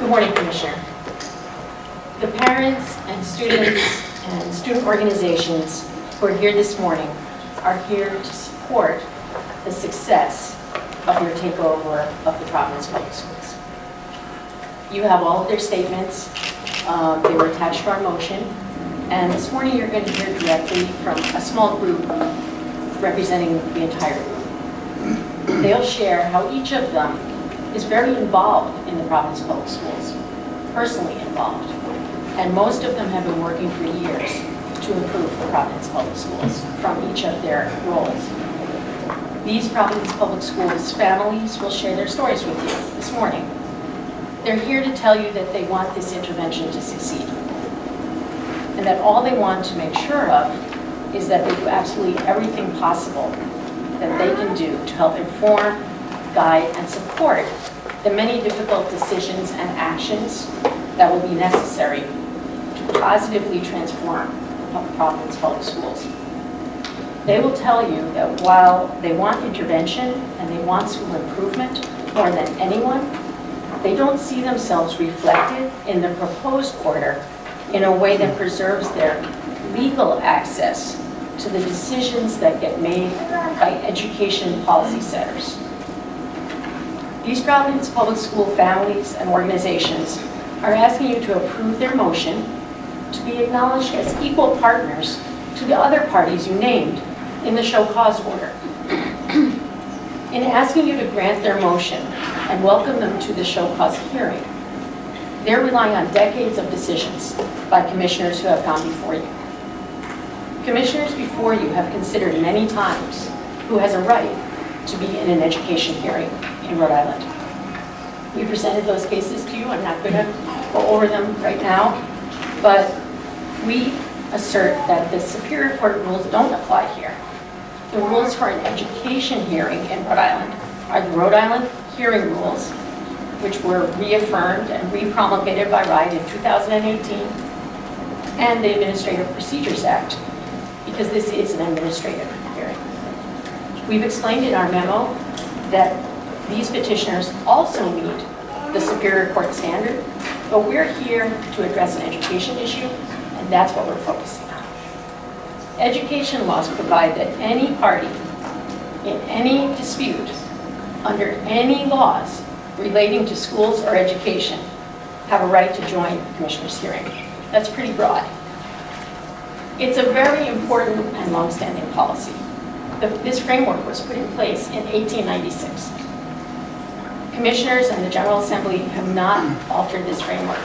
Good morning, Commissioner. The parents and student organizations who are here this morning are here to support the success of your takeover of the Providence Public Schools. You have all of their statements. They were attached to our motion. And this morning you're going to hear directly from a small group representing the entire group. They'll share how each of them is very involved in the Providence Public Schools, personally involved. And most of them have been working for years to improve the Providence Public Schools from each of their roles. These Providence Public Schools families will share their stories with you this morning. They're here to tell you that they want this intervention to succeed, and that all they want to make sure of is that they do absolutely everything possible that they can do to help inform, guide, and support the many difficult decisions and actions that will be necessary to positively transform the Providence Public Schools. They will tell you that while they want intervention and they want school improvement more than anyone, they don't see themselves reflected in the proposed order in a way that preserves their legal access to the decisions that get made by education policy setters. These Providence Public School families and organizations are asking you to approve their motion to be acknowledged as equal partners to the other parties you named in the show cause order. In asking you to grant their motion and welcome them to the show cause hearing, they're relying on decades of decisions by commissioners who have gone before you. Commissioners before you have considered many times who has a right to be in an education hearing in Rhode Island. We presented those cases to you. I'm not going to go over them right now, but we assert that the Superior Court rules don't apply here. The rules for an education hearing in Rhode Island are the Rhode Island hearing rules, which were reaffirmed and repromulgated by RIDE in 2018, and the Administrative Procedures Act, because this is an administrative hearing. We've explained in our memo that these petitioners also meet the Superior Court standard, but we're here to address an education issue, and that's what we're focusing on. Education laws provide that any party in any dispute under any laws relating to schools or education have a right to join the commissioner's hearing. That's pretty broad. It's a very important and long-standing policy. This framework was put in place in 1896. Commissioners and the General Assembly have not altered this framework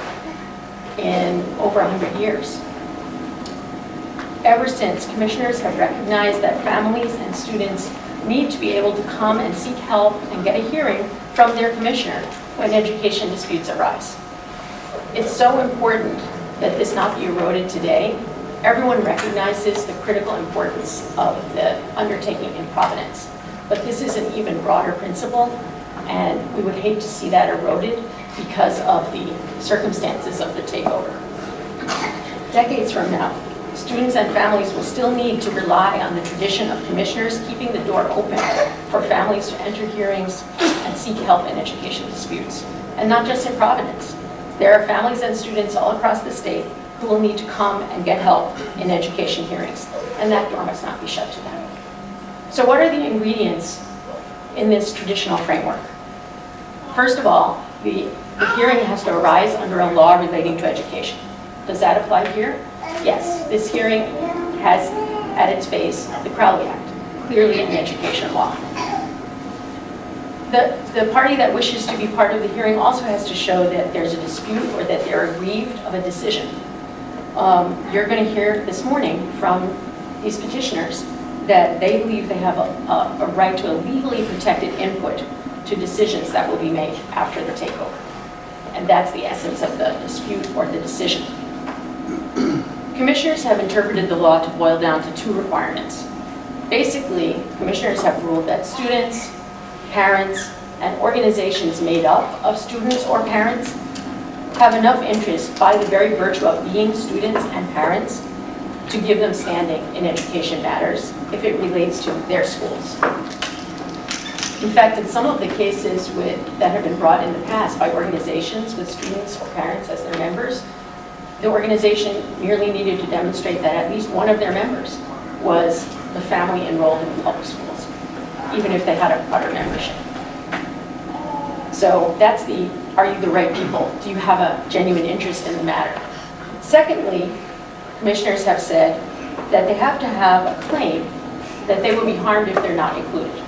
in over 100 years. Ever since, commissioners have recognized that families and students need to be able to come and seek help and get a hearing from their commissioner when education disputes arise. It's so important that this not be eroded today. Everyone recognizes the critical importance of the undertaking in Providence, but this is an even broader principle, and we would hate to see that eroded because of the circumstances of the takeover. Decades from now, students and families will still need to rely on the tradition of commissioners keeping the door open for families to enter hearings and seek help in education disputes. And not just in Providence. There are families and students all across the state who will need to come and get help in education hearings, and that door must not be shut to them. So what are the ingredients in this traditional framework? First of all, the hearing has to arise under a law relating to education. Does that apply here? Yes, this hearing has at its base the Crowley Act, clearly an education law. The party that wishes to be part of the hearing also has to show that there's a dispute or that they're aggrieved of a decision. You're going to hear this morning from these petitioners that they believe they have a right to a legally protected input to decisions that will be made after the takeover. And that's the essence of the dispute or the decision. Commissioners have interpreted the law to boil down to two requirements. Basically, commissioners have ruled that students, parents, and organizations made up of students or parents have enough interest by the very virtue of being students and parents to give them standing in education matters if it relates to their schools. In fact, in some of the cases that have been brought in the past by organizations with students or parents as their members, the organization merely needed to demonstrate that at least one of their members was the family enrolled in the public schools, even if they had a Qatar membership. So that's the, are you the right people? Do you have a genuine interest in the matter? Secondly, commissioners have said that they have to have a claim that they will be harmed if they're not included.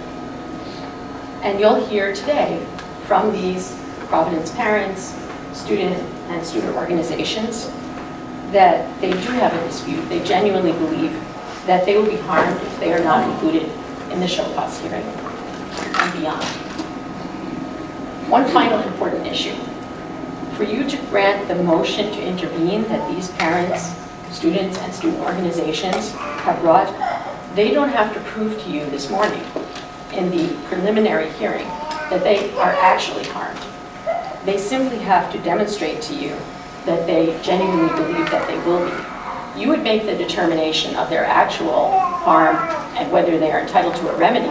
And you'll hear today from these Providence parents, student and student organizations that they do have a dispute. They genuinely believe that they will be harmed if they are not included in the show cause hearing and beyond. One final important issue. For you to grant the motion to intervene that these parents, students, and student organizations have brought, they don't have to prove to you this morning in the preliminary hearing that they are actually harmed. They simply have to demonstrate to you that they genuinely believe that they will be. You would make the determination of their actual harm and whether they are entitled to a remedy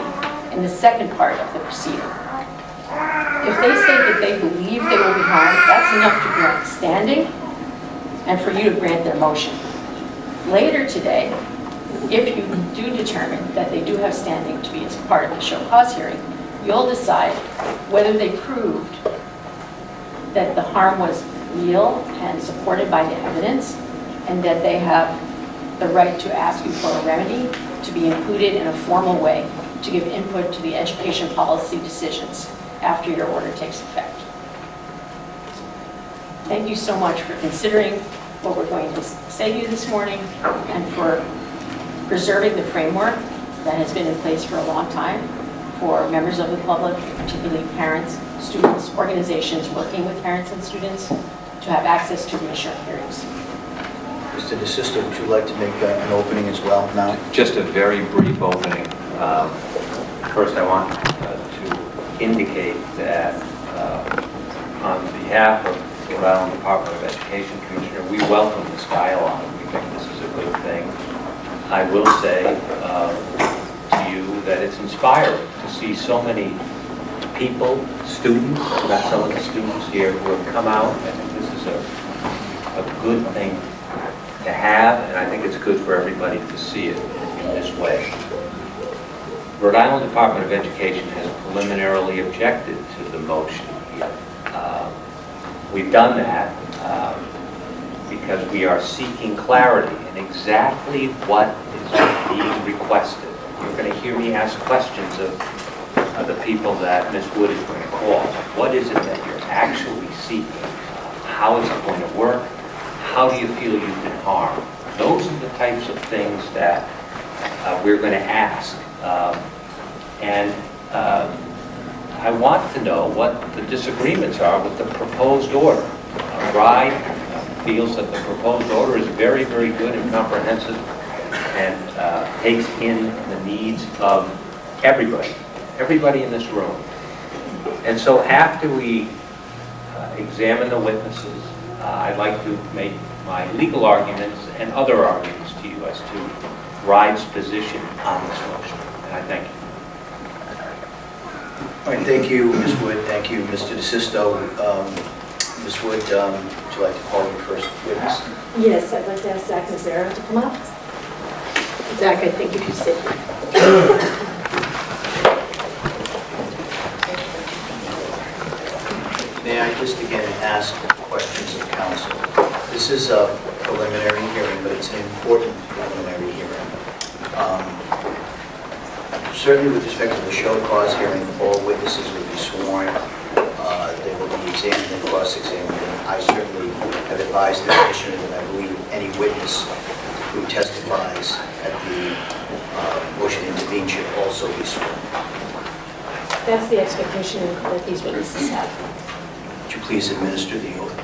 in the second part of the proceeding. If they say that they believe they will be harmed, that's enough to grant standing and for you to grant their motion. Later today, if you do determine that they do have standing to be as part of the show cause hearing, you'll decide whether they proved that the harm was real and supported by the evidence, and that they have the right to ask you for a remedy to be included in a formal way to give input to the education policy decisions after your order takes effect. Thank you so much for considering what we're going to say to you this morning and for preserving the framework that has been in place for a long time for members of the public, particularly parents, students, organizations working with parents and students, to have access to reassuring hearings. Mr. DeSisto, would you like to make an opening as well now? Just a very brief opening. First, I want to indicate that on behalf of the Rhode Island Department of Education Commissioner, we welcome this dialogue. We think this is a good thing. I will say to you that it's inspiring to see so many people, students, not some of the students here, who have come out. I think this is a good thing to have, and I think it's good for everybody to see it in this way. Rhode Island Department of Education has preliminarily objected to the motion here. We've done that because we are seeking clarity in exactly what is being requested. You're going to hear me ask questions of the people that Ms. Wood is going to call. What is it that you're actually seeking? How is it going to work? How do you feel you've been harmed? Those are the types of things that we're going to ask. I want to know what the disagreements are with the proposed order. RIDE feels that the proposed order is very, very good and comprehensive and takes in the needs of everybody in this room. And so after we examine the witnesses, I'd like to make my legal arguments and other arguments to you as to RIDE's position on this motion. And I thank you. All right, thank you, Ms. Wood. Thank you, Mr. DeSisto. Ms. Wood, would you like to call your first witness? Yes, I'd like to ask Zach Mazzara to come up. Zach, I think if you sit here. May I just again ask questions of counsel? This is a preliminary hearing, but it's an important preliminary hearing. Certainly with respect to the show cause hearing, all witnesses will be sworn. They will be examined and cross-examined. I certainly have advised the Commissioner that I believe any witness who testifies at the motion to intervene should also be sworn. That's the expectation that these witnesses have. Would you please administer the oath?